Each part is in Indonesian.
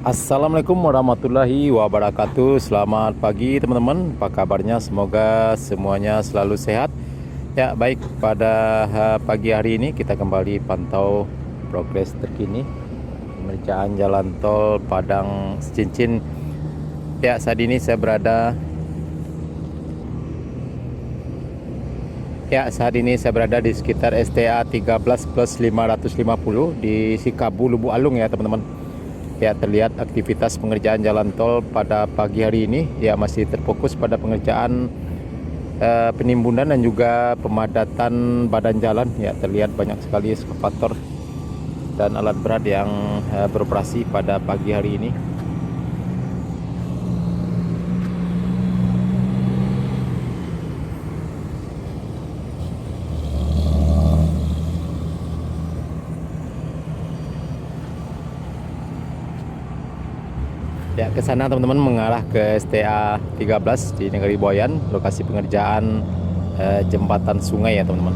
Assalamualaikum warahmatullahi wabarakatuh. Selamat pagi teman-teman. Apa kabarnya? Semoga semuanya selalu sehat. Ya, baik, pada pagi hari ini kita kembali pantau progres terkini pengerjaan jalan tol Padang Cincin. Ya, saat ini saya berada di sekitar STA 13 plus 550 di Sikabu Lubuk Alung ya teman-teman. Ya, terlihat aktivitas pengerjaan jalan tol pada pagi hari ini ya masih terfokus pada pengerjaan penimbunan dan juga pemadatan badan jalan. Ya, terlihat banyak sekali eskavator dan alat berat yang beroperasi pada pagi hari ini. Ya, ke sana teman-teman mengarah ke STA 13 di Negeri Boyan, lokasi pengerjaan jembatan sungai ya teman-teman.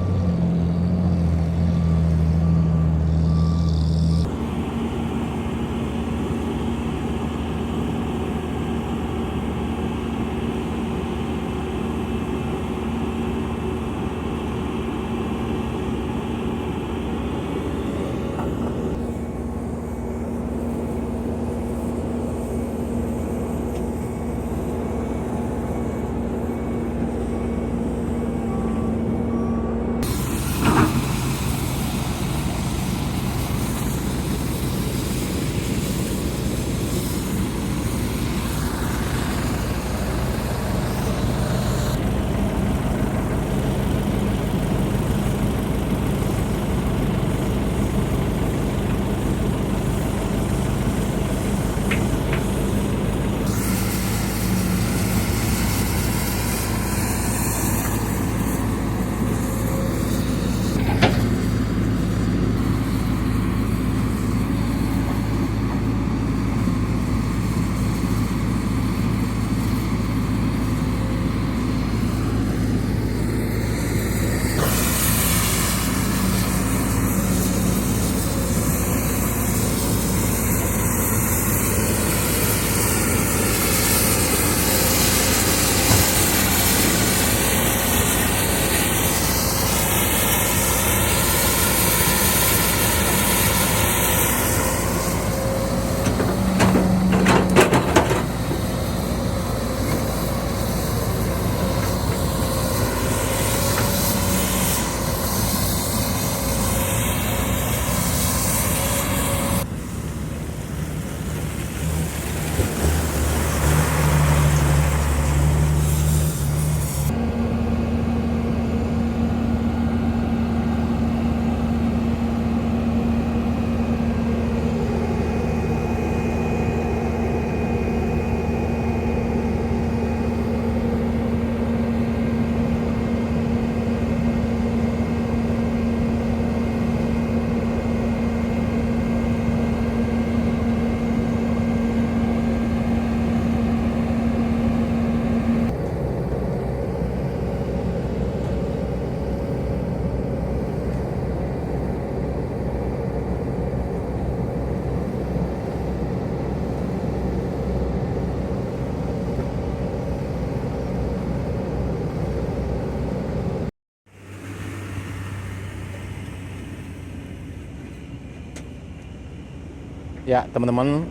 Ya teman-teman,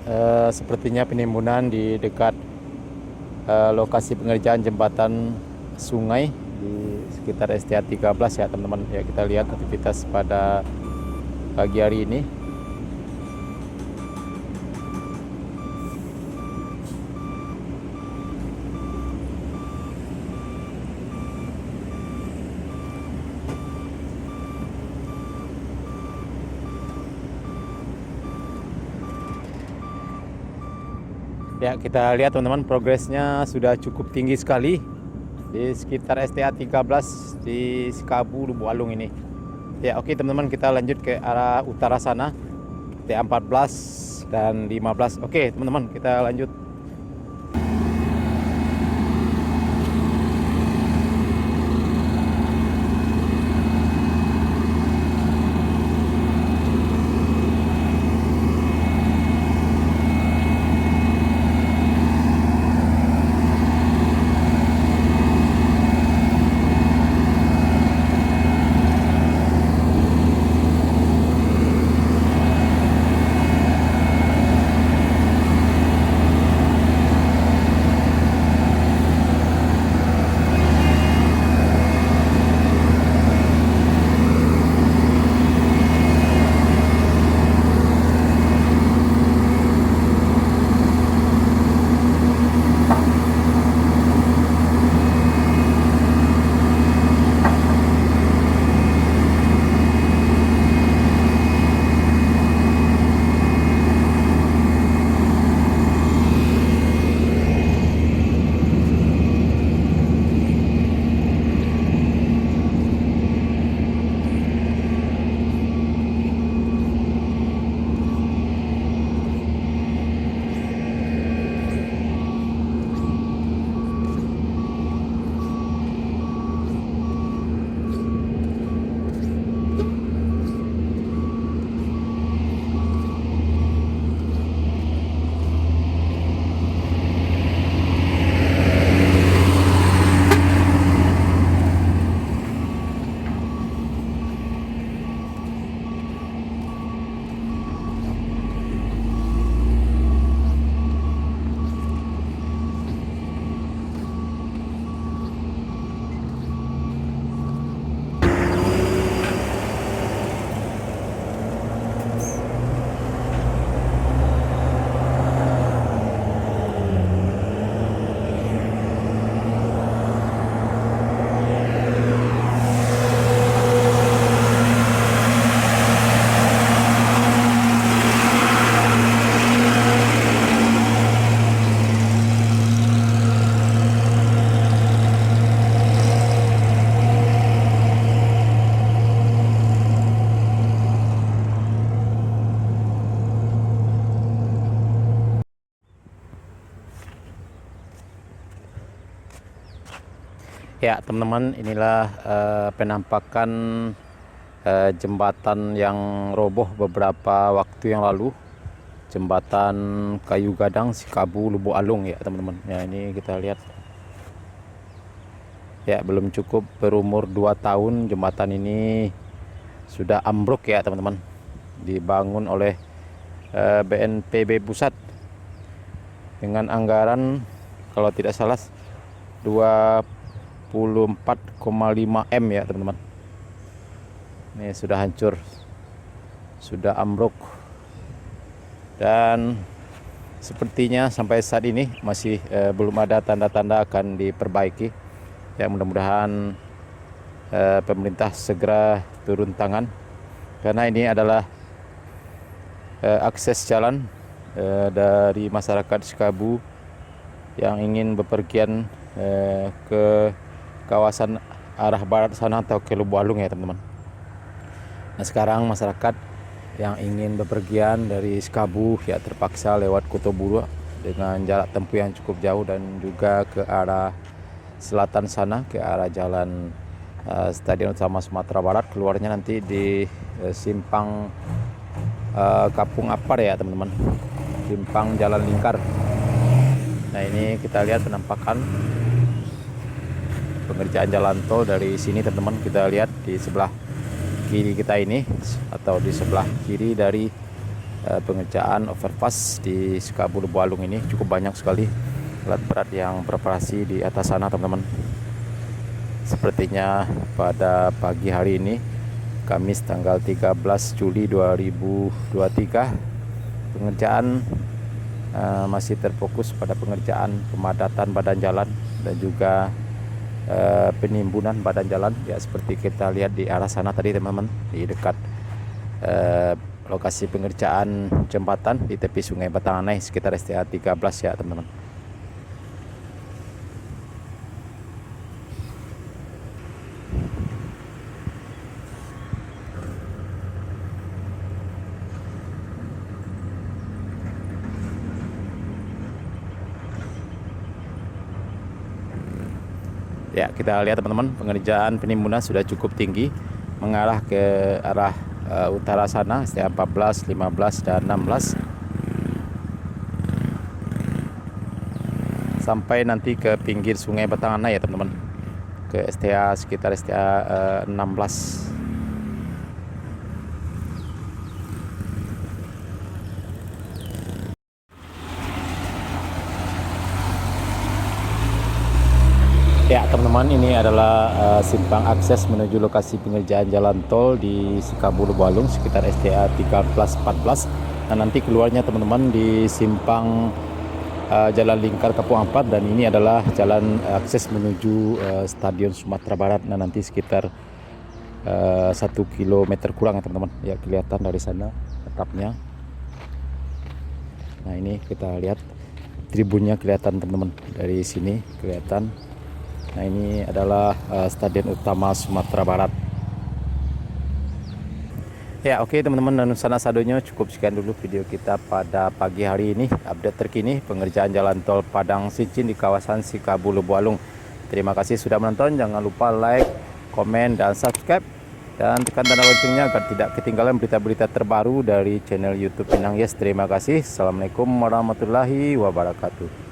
sepertinya penimbunan di dekat lokasi pengerjaan jembatan sungai di sekitar STA 13 ya teman-teman. Ya, kita lihat aktivitas pada pagi hari ini. Ya, kita lihat teman-teman, progresnya sudah cukup tinggi sekali di sekitar STA 13 di Sikabu Lubuk Alung ini. Ya, oke teman-teman, kita lanjut ke arah utara sana, STA 14 dan 15. Oke teman-teman, kita lanjut. Ya teman-teman, inilah penampakan jembatan yang roboh beberapa waktu yang lalu. Jembatan Kayu Gadang Sikabu Lubuk Alung ya teman-teman. Ya ini kita lihat. Ya belum cukup berumur 2 tahun jembatan ini sudah ambruk ya teman-teman. Dibangun oleh BNPB pusat dengan anggaran kalau tidak salah 24,5 M ya teman-teman. Ini sudah hancur, sudah ambruk, dan sepertinya sampai saat ini masih belum ada tanda-tanda akan diperbaiki. Ya mudah-mudahan pemerintah segera turun tangan, karena ini adalah akses jalan dari masyarakat Sikabu yang ingin bepergian ke kawasan arah barat sana atau ke Lubuk Alung ya teman-teman. Nah sekarang masyarakat yang ingin bepergian dari Sikabu ya terpaksa lewat Kutubulu dengan jarak tempuh yang cukup jauh, dan juga ke arah selatan sana ke arah jalan Stadion Utama Sumatera Barat, keluarnya nanti di simpang Kapung Apar ya teman-teman, simpang Jalan Lingkar. Nah ini kita lihat penampakan pengerjaan jalan tol dari sini teman-teman. Kita lihat di sebelah kiri kita ini, atau di sebelah kiri dari pengerjaan overpass di Sikabu Lubuk Alung ini, cukup banyak sekali alat berat yang beroperasi di atas sana teman-teman. Sepertinya pada pagi hari ini, Kamis tanggal 13 Juli 2023, pengerjaan masih terfokus pada pengerjaan pemadatan badan jalan dan juga penimbunan badan jalan ya, seperti kita lihat di arah sana tadi teman-teman, di dekat lokasi pengerjaan jembatan di tepi Sungai Batanganai sekitar STA 13 ya teman-teman. Ya kita lihat teman-teman, pengerjaan penimbunan sudah cukup tinggi mengarah ke arah utara sana, STA 14, 15 dan 16, sampai nanti ke pinggir Sungai Batanganai ya teman-teman, ke STA sekitar STA 16. Ya teman-teman, ini adalah simpang akses menuju lokasi pengerjaan jalan tol di Sikabu Lubuk Alung sekitar STA 13-14. Nah nanti keluarnya teman-teman di simpang Jalan Lingkar Kapung Ampat, dan ini adalah jalan akses menuju Stadion Sumatera Barat. Nah nanti sekitar 1 kilometer kurang ya teman-teman. Ya kelihatan dari sana atapnya. Nah ini kita lihat tribunnya kelihatan teman-teman, dari sini kelihatan. Nah ini adalah Stadion Utama Sumatera Barat. Ya oke teman-teman, dan sana sadonya cukup sekian dulu video kita pada pagi hari ini. Update terkini pengerjaan jalan tol Padang Sincin di kawasan Sikabu Lubuk Alung. Terima kasih sudah menonton. Jangan lupa like, komen, dan subscribe, dan tekan tanda loncengnya agar tidak ketinggalan berita-berita terbaru dari channel YouTube Pinang Yes. Terima kasih. Assalamualaikum warahmatullahi wabarakatuh.